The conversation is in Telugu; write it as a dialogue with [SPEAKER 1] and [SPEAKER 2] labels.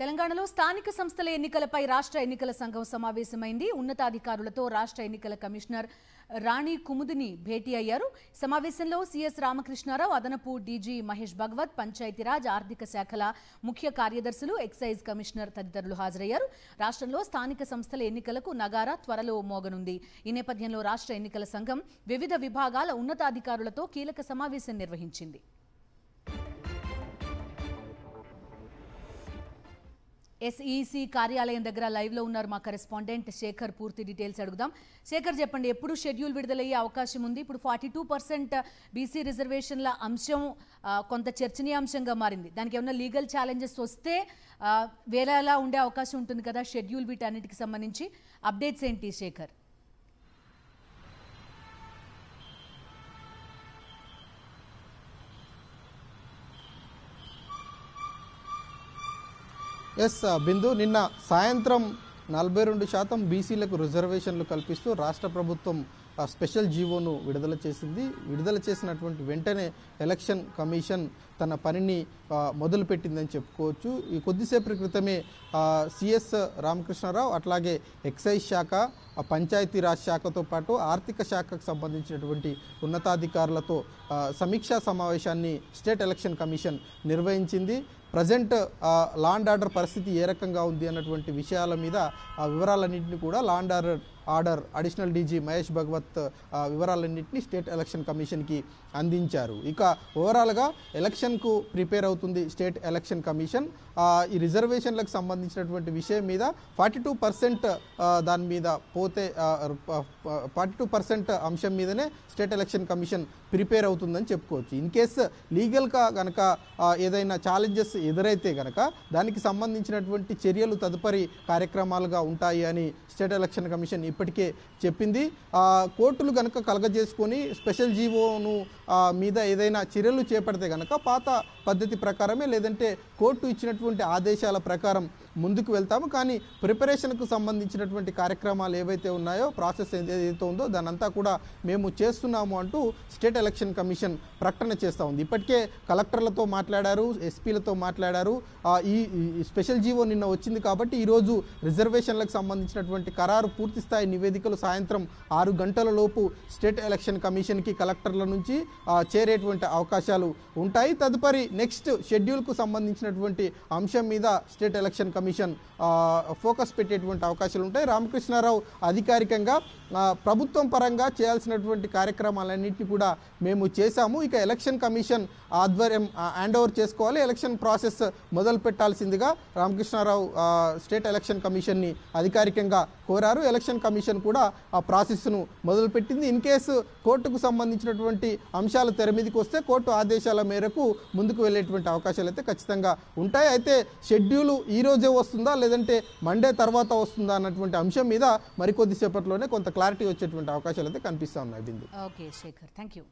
[SPEAKER 1] తెలంగాణలో స్థానిక సంస్థల ఎన్నికలపై రాష్ట్ర ఎన్నికల సంఘం సమావేశమైంది. ఉన్నతాధికారులతో రాష్ట్ర ఎన్నికల కమిషనర్ రాణి కుముదిని భేటీ అయ్యారు. సమావేశంలో సిఎస్ రామకృష్ణారావు, అదనపు డీజీ మహేష్ భగవత్, పంచాయతీరాజ్, ఆర్థిక శాఖల ముఖ్య కార్యదర్శులు, ఎక్సైజ్ కమిషనర్ తదితరులు హాజరయ్యారు. రాష్ట్రంలో స్థానిక సంస్థల ఎన్నికలకు నగారా త్వరలో మోగనుంది. ఈ నేపథ్యంలో రాష్ట్ర ఎన్నికల సంఘం వివిధ విభాగాల ఉన్నతాధికారులతో కీలక సమావేశం నిర్వహించింది. ఎస్ఈసి కార్యాలయం దగ్గర లైవ్ లో ఉన్నారు మా కరెస్పాండెంట్ శేఖర్. పూర్తి డీటెయిల్స్ అడుగుదాం. శేఖర్, చెప్పండి, ఎప్పుడు షెడ్యూల్ విడుదలయ్యే అవకాశం ఉంది? ఇప్పుడు 42% బీసీ రిజర్వేషన్ల అంశం కొంత చర్చనీయాంశంగా మారింది. దానికి ఏమైనా లీగల్ ఛాలెంజెస్ వస్తే వేరేలా ఉండే అవకాశం ఉంటుంది కదా షెడ్యూల్, వీటన్నిటికి సంబంధించి అప్డేట్స్ ఏంటి శేఖర్?
[SPEAKER 2] ఎస్ బిందు, నిన్న సాయంత్రం 42% బీసీలకు రిజర్వేషన్లు కల్పిస్తూ రాష్ట్ర ప్రభుత్వం స్పెషల్ జీవోను విడుదల చేసింది. విడుదల చేసినటువంటి వెంటనే ఎలక్షన్ కమిషన్ తన పనిని మొదలుపెట్టిందని చెప్పుకోవచ్చు. ఈ కొద్దిసేపటి క్రితమే సిఎస్ రామకృష్ణారావు, అట్లాగే ఎక్సైజ్ శాఖ, పంచాయతీరాజ్ శాఖతో పాటు ఆర్థిక శాఖకు సంబంధించినటువంటి ఉన్నతాధికారులతో సమీక్షా సమావేశాన్ని స్టేట్ ఎలక్షన్ కమిషన్ నిర్వహించింది. ప్రజెంట్ లా అండ్ ఆర్డర్ పరిస్థితి ఏ రకంగా ఉంది అన్నటువంటి విషయాల మీద వివరాలన్నింటినీ కూడా law and order additional DG Mahesh Bhagwat వివరాలన్నింటినీ స్టేట్ ఎలక్షన్ కమిషన్కి అందించారు. ఇక ఓవరాల్గా ఎలక్షన్కు ప్రిపేర్ అవుతుంది స్టేట్ ఎలక్షన్ కమిషన్. ఈ రిజర్వేషన్లకు సంబంధించినటువంటి విషయం మీద 42% దాని మీద పోతే 42% అంశం మీదనే స్టేట్ ఎలక్షన్ కమిషన్ ప్రిపేర్ అవుతుందని చెప్పుకోవచ్చు. ఇన్ కేస్ లీగల్గా కనుక ఏదైనా ఛాలెంజెస్ ఎదురైతే కనుక దానికి సంబంధించినటువంటి చర్యలు తదుపరి కార్యక్రమాలుగా ఉంటాయి అని స్టేట్ ఎలక్షన్ కమిషన్ ఇప్పటికే చెప్పింది. కోర్టులు కనుక కలగజేసుకొని స్పెషల్ జీవోను మీద ఏదైనా చర్యలు చేపడితే కనుక పాత పద్ధతి ప్రకారమే, లేదంటే కోర్టు ఇచ్చినటువంటి ఆదేశాల ప్రకారం ముందుకు వెళ్తాము. కానీ ప్రిపరేషన్కు సంబంధించినటువంటి కార్యక్రమాలు ఏవైతే ఉన్నాయో, ప్రాసెస్ ఏదైతే ఉందో దానంతా కూడా మేము చేస్తున్నాము అంటూ స్టేట్ ఎలక్షన్ కమిషన్ ప్రకటన చేస్తూ ఉంది. ఇప్పటికే కలెక్టర్లతో మాట్లాడారు, ఎస్పీలతో మాట్లాడారు. ఈ స్పెషల్ జీవో నిన్న వచ్చింది కాబట్టి ఈరోజు రిజర్వేషన్లకు సంబంధించినటువంటి ఖరారు పూర్తిస్థాయి నివేదికలు సాయంత్రం 6 గంటల లోపు స్టేట్ ఎలక్షన్ కమిషన్కి కలెక్టర్ల నుంచి చేరేటువంటి అవకాశాలు ఉంటాయి. తదుపరి నెక్స్ట్ షెడ్యూల్కు సంబంధించినటువంటి అంశం మీద స్టేట్ ఎలక్షన్ కమిషన్ ఫోకస్ పెట్టేటువంటి అవకాశాలు ఉంటాయి. రామకృష్ణారావు అధికారికంగా ప్రభుత్వం పరంగా చేయాల్సినటువంటి కార్యక్రమాలన్నింటినీ కూడా మేము చేశాము, ఇక ఎలక్షన్ కమిషన్ ఆధ్వర్యం హ్యాండ్ ఓవర్ చేసుకోవాలి, ఎలక్షన్ ప్రాసెస్ మొదలు పెట్టాల్సిందిగా రామకృష్ణారావు స్టేట్ ఎలక్షన్ కమిషన్ని అధికారికంగా కోరారు. ఎలక్షన్ కమిషన్ కూడా ఆ ప్రాసెస్ను మొదలుపెట్టింది. ఇన్ కేసు కోర్టుకు సంబంధించినటువంటి అంశాలు తెర మీదకి వస్తే కోర్టు ఆదేశాల మేరకు ముందుకు వెళ్ళేటువంటి అవకాశాలు అయితే ఖచ్చితంగా ఉంటాయి. అయితే షెడ్యూల్ ఈ రోజే వస్తుందా లేదంటే మండే తర్వాత వస్తుందా అన్నటువంటి అంశం మీద మరికొద్దిసేపట్లోనే కొంత క్లారిటీ వచ్చేటువంటి అవకాశాలు అయితే కనిపిస్తూ ఉన్నాయి. Bindu.
[SPEAKER 1] Okay Shekhar, thank you.